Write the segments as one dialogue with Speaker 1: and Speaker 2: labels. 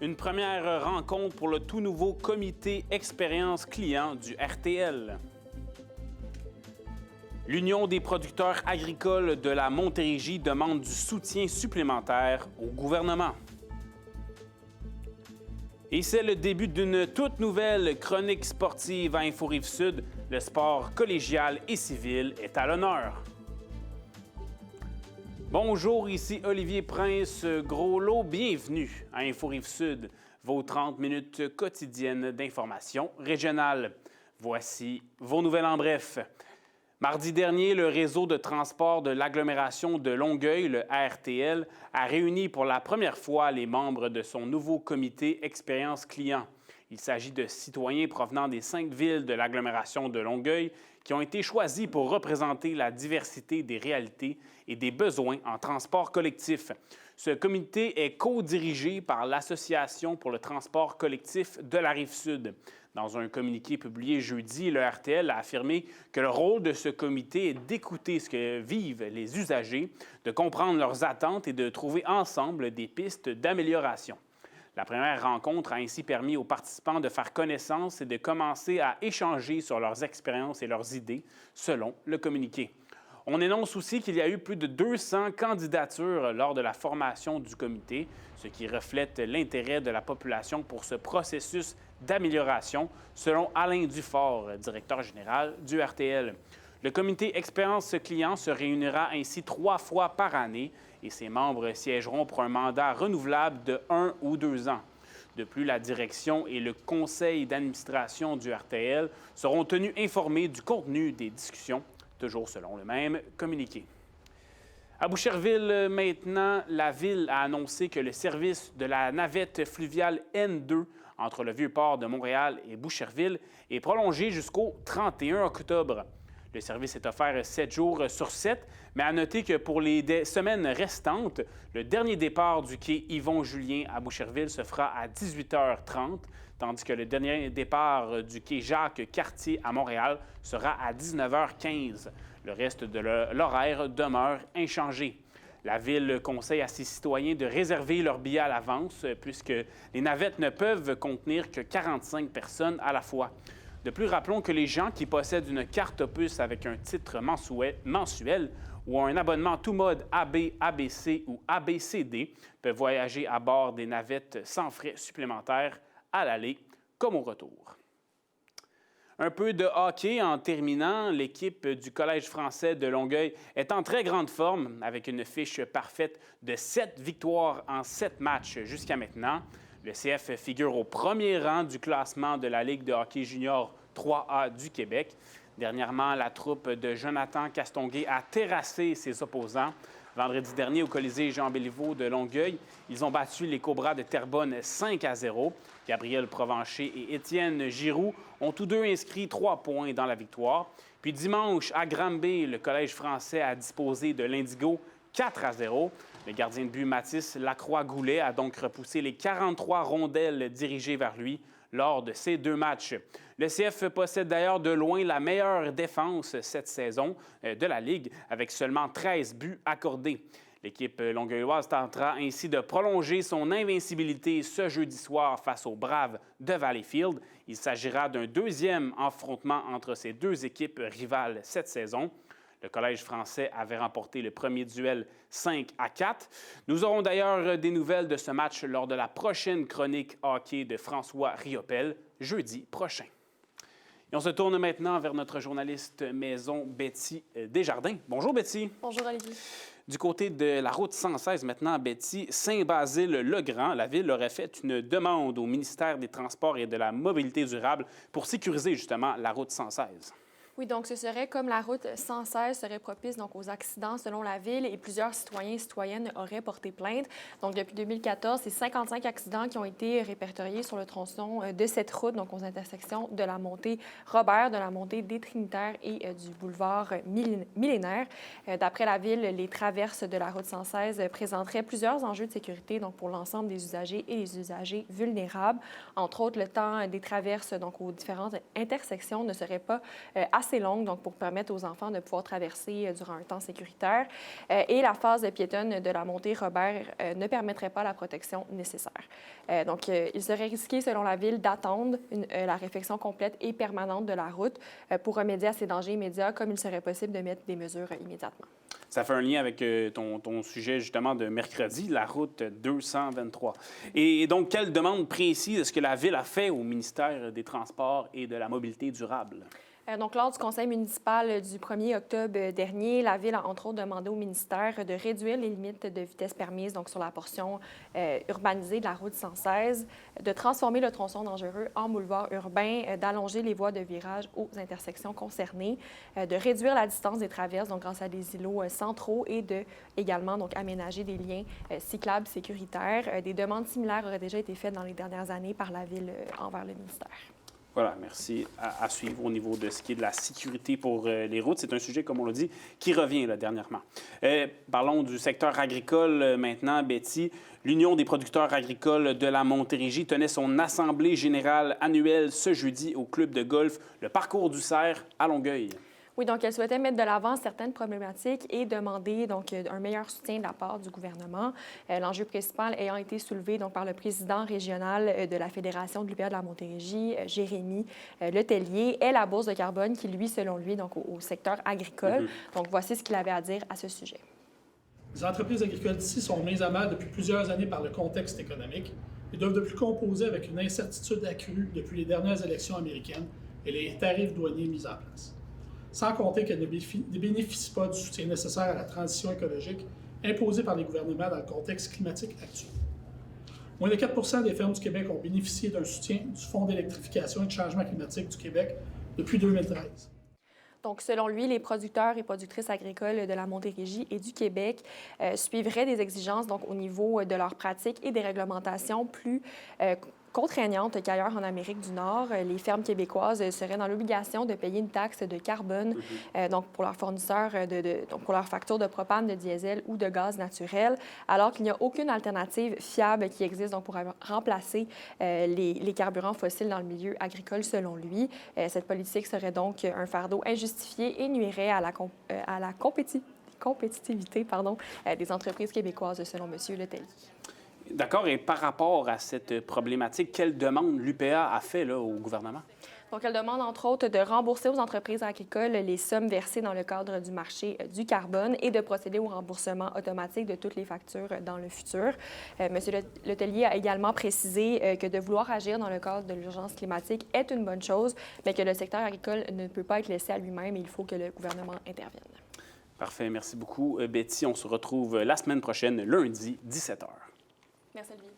Speaker 1: Une première rencontre pour le tout nouveau comité expérience client du RTL. L'Union des producteurs agricoles de la Montérégie demande du soutien supplémentaire au gouvernement. Et c'est le début d'une toute nouvelle chronique sportive à Info-Rive-Sud. Le sport collégial et civil est à l'honneur. Bonjour, ici Olivier Prince-Groslot. Bienvenue à Info-Rive-Sud, vos 30 minutes quotidiennes d'information régionale. Voici vos nouvelles en bref. Mardi dernier, le réseau de transport de l'agglomération de Longueuil, le RTL, a réuni pour la première fois les membres de son nouveau comité expérience client. Il s'agit de citoyens provenant des 5 villes de l'agglomération de Longueuil qui ont été choisis pour représenter la diversité des réalités et des besoins en transport collectif. Ce comité est co-dirigé par l'Association pour le transport collectif de la Rive-Sud. Dans un communiqué publié jeudi, le RTL a affirmé que le rôle de ce comité est d'écouter ce que vivent les usagers, de comprendre leurs attentes et de trouver ensemble des pistes d'amélioration. La première rencontre a ainsi permis aux participants de faire connaissance et de commencer à échanger sur leurs expériences et leurs idées, selon le communiqué. On énonce aussi qu'il y a eu plus de 200 candidatures lors de la formation du comité, ce qui reflète l'intérêt de la population pour ce processus d'amélioration, selon Alain Dufort, directeur général du RTL. Le comité expérience client se réunira ainsi 3 fois par année et ses membres siégeront pour un mandat renouvelable de 1 ou 2 ans. De plus, la direction et le conseil d'administration du RTL seront tenus informés du contenu des discussions, toujours selon le même communiqué. À Boucherville, maintenant, la Ville a annoncé que le service de la navette fluviale N2 entre le Vieux-Port de Montréal et Boucherville est prolongé jusqu'au 31 octobre. Le service est offert 7 jours sur 7, mais à noter que pour les semaines restantes, le dernier départ du quai Yvon-Julien à Boucherville se fera à 18h30, tandis que le dernier départ du quai Jacques-Cartier à Montréal sera à 19h15. Le reste de l'horaire demeure inchangé. La Ville conseille à ses citoyens de réserver leurs billets à l'avance, puisque les navettes ne peuvent contenir que 45 personnes à la fois. De plus, rappelons que les gens qui possèdent une carte Opus avec un titre mensuel ou un abonnement tout mode AB, ABC ou ABCD peuvent voyager à bord des navettes sans frais supplémentaires à l'aller comme au retour. Un peu de hockey en terminant. L'équipe du Collège français de Longueuil est en très grande forme avec une fiche parfaite de 7 victoires en 7 matchs jusqu'à maintenant. Le CF figure au premier rang du classement de la Ligue de hockey junior 3A du Québec. Dernièrement, la troupe de Jonathan Castonguay a terrassé ses opposants. Vendredi dernier, au Colisée Jean-Béliveau de Longueuil, ils ont battu les Cobras de Terrebonne 5-0. Gabriel Provencher et Étienne Giroux ont tous deux inscrit 3 points dans la victoire. Puis dimanche, à Granby, le Collège français a disposé de l'Indigo 4-0. Le gardien de but Mathis Lacroix-Goulet a donc repoussé les 43 rondelles dirigées vers lui lors de ces 2 matchs. Le CF possède d'ailleurs de loin la meilleure défense cette saison de la Ligue, avec seulement 13 buts accordés. L'équipe longueuilloise tentera ainsi de prolonger son invincibilité ce jeudi soir face aux Braves de Valleyfield. Il s'agira d'un 2e affrontement entre ces 2 équipes rivales cette saison. Le Collège français avait remporté le premier duel 5-4. Nous aurons d'ailleurs des nouvelles de ce match lors de la prochaine chronique hockey de François Riopel, jeudi prochain. Et on se tourne maintenant vers notre journaliste maison, Betty Desjardins. Bonjour, Betty.
Speaker 2: Bonjour, Olivier.
Speaker 1: Du côté de la route 116, maintenant, Betty, Saint-Basile-le-Grand, la Ville aurait fait une demande au ministère des Transports et de la Mobilité durable pour sécuriser justement la route 116.
Speaker 2: Oui, donc ce serait comme la route 116 serait propice donc, aux accidents selon la Ville et plusieurs citoyens et citoyennes auraient porté plainte. Donc depuis 2014, c'est 55 accidents qui ont été répertoriés sur le tronçon de cette route, donc aux intersections de la montée Robert, de la montée des Trinitaires et du boulevard Millénaire. D'après la Ville, les traverses de la route 116 présenteraient plusieurs enjeux de sécurité donc pour l'ensemble des usagers et les usagers vulnérables. Entre autres, le temps des traverses donc aux différentes intersections ne serait pas assez assez longue, donc pour permettre aux enfants de pouvoir traverser durant un temps sécuritaire. Et la phase piétonne de la montée Robert ne permettrait pas la protection nécessaire. Donc, il serait risqué, selon la Ville, d'attendre la réfection complète et permanente de la route pour remédier à ces dangers immédiats, comme il serait possible de mettre des mesures immédiatement.
Speaker 1: Ça fait un lien avec ton sujet, justement, de mercredi, la route 223. Et donc, quelle demande précise est-ce que la Ville a fait au ministère des Transports et de la Mobilité durable?
Speaker 2: Donc, lors du conseil municipal du 1er octobre dernier, la Ville a entre autres demandé au ministère de réduire les limites de vitesse permises donc sur la portion urbanisée de la route 116, de transformer le tronçon dangereux en boulevard urbain, d'allonger les voies de virage aux intersections concernées, de réduire la distance des traverses donc grâce à des îlots centraux et de également donc aménager des liens cyclables sécuritaires. Des demandes similaires auraient déjà été faites dans les dernières années par la Ville envers le ministère.
Speaker 1: Voilà, merci. À suivre au niveau de ce qui est de la sécurité pour les routes. C'est un sujet, comme on l'a dit, qui revient là, dernièrement. Parlons du secteur agricole maintenant, Betty. L'Union des producteurs agricoles de la Montérégie tenait son assemblée générale annuelle ce jeudi au club de golf Le Parcours du Cerf à Longueuil.
Speaker 2: Oui, donc elle souhaitait mettre de l'avant certaines problématiques et demander donc un meilleur soutien de la part du gouvernement. L'enjeu principal ayant été soulevé donc par le président régional de la Fédération de l'UPA de la Montérégie, Jérémy Letellier, est la bourse de carbone qui, lui, selon lui, donc au secteur agricole. Donc voici ce qu'il avait à dire à ce sujet.
Speaker 3: Les entreprises agricoles d'ici sont mises à mal depuis plusieurs années par le contexte économique et doivent de plus composer avec une incertitude accrue depuis les dernières élections américaines et les tarifs douaniers mis en place. Sans compter qu'elles ne bénéficient pas du soutien nécessaire à la transition écologique imposée par les gouvernements dans le contexte climatique actuel. Moins de 4 des fermes du Québec ont bénéficié d'un soutien du Fonds d'électrification et de changement climatique du Québec depuis 2013.
Speaker 2: Donc, selon lui, les producteurs et productrices agricoles de la Montérégie et du Québec suivraient des exigences donc, au niveau de leurs pratiques et des réglementations plus contraignantes qu'ailleurs en Amérique du Nord. Les fermes québécoises seraient dans l'obligation de payer une taxe de carbone donc pour leurs fournisseurs, donc pour leurs factures de propane, de diesel ou de gaz naturel, alors qu'il n'y a aucune alternative fiable qui existe donc, pour remplacer les carburants fossiles dans le milieu agricole, selon lui. Cette politique serait donc un fardeau injustifié et nuirait à la compétitivité des entreprises québécoises, selon M. Letellier.
Speaker 1: D'accord. Et par rapport à cette problématique, quelle demande l'UPA a fait là, au gouvernement?
Speaker 2: Donc, elle demande, entre autres, de rembourser aux entreprises agricoles les sommes versées dans le cadre du marché du carbone et de procéder au remboursement automatique de toutes les factures dans le futur. M. Letellier a également précisé que de vouloir agir dans le cadre de l'urgence climatique est une bonne chose, mais que le secteur agricole ne peut pas être laissé à lui-même et il faut que le gouvernement intervienne.
Speaker 1: Parfait. Merci beaucoup, Betty. On se retrouve la semaine prochaine, lundi, 17h.
Speaker 2: Merci, Olivier.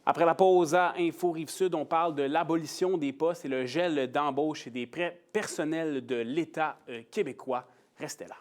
Speaker 1: Après la pause à Info Rive-Sud, on parle de l'abolition des postes et le gel d'embauche des personnels de l'État québécois. Restez là.